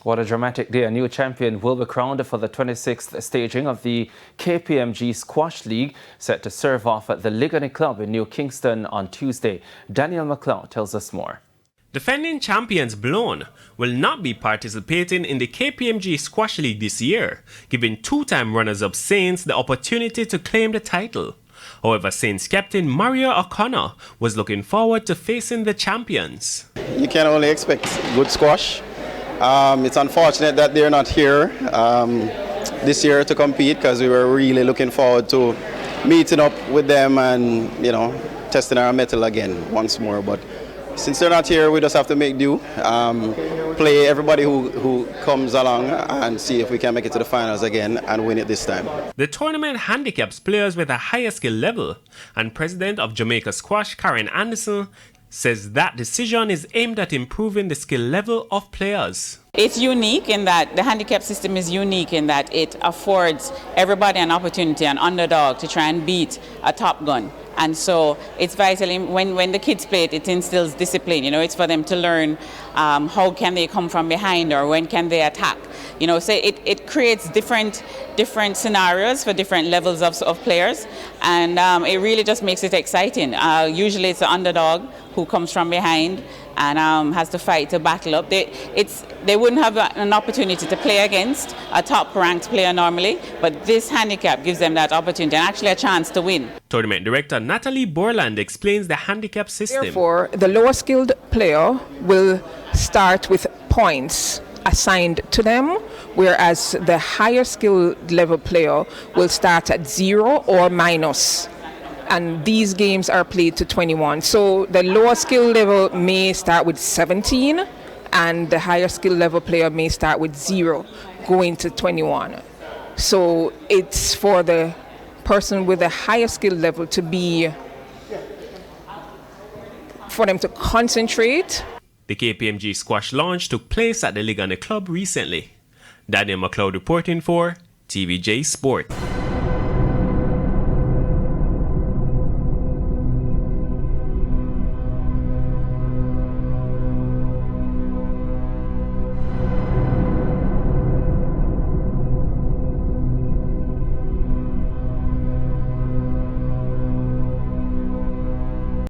What a dramatic day. A new champion will be crowned for the 26th staging of the KPMG Squash League, set to serve off at the Ligani Club in New Kingston on Tuesday. Daniel McLeod tells us more. Defending champions Blown will not be participating in the KPMG Squash League this year, giving two-time runners-up Saints the opportunity to claim the title. However, Saints captain Mario O'Connor was looking forward to facing the champions. You can only expect good squash. It's unfortunate that they're not here this year to compete, because we were really looking forward to meeting up with them and, testing our mettle again once more. But since they're not here, we just have to make do, play everybody who comes along and see if we can make it to the finals again and win it this time. The tournament handicaps players with a higher skill level, and President of Jamaica Squash, Karen Anderson, says that decision is aimed at improving the skill level of players. It's unique in that the handicap system is unique in that it affords everybody an opportunity, an underdog, to try and beat a top gun. And so it's vital when the kids play it, it instills discipline. It's for them to learn how can they come from behind or when can they attack. So it creates different scenarios for different levels of players, and it really just makes it exciting. Usually it's the underdog who comes from behind and has to fight to battle up. They wouldn't have an opportunity to play against a top-ranked player normally, but this handicap gives them that opportunity and actually a chance to win. Tournament director Natalie Borland explains the handicap system. Therefore, the lower skilled player will start with points assigned to them, whereas the higher skill level player will start at 0 or minus. And these games are played to 21. So the lower skill level may start with 17, and the higher skill level player may start with 0, going to 21. So it's for the person with a higher skill level for them to concentrate. The KPMG Squash launch took place at the Ligani Club recently. Daniel McLeod reporting for TVJ Sport.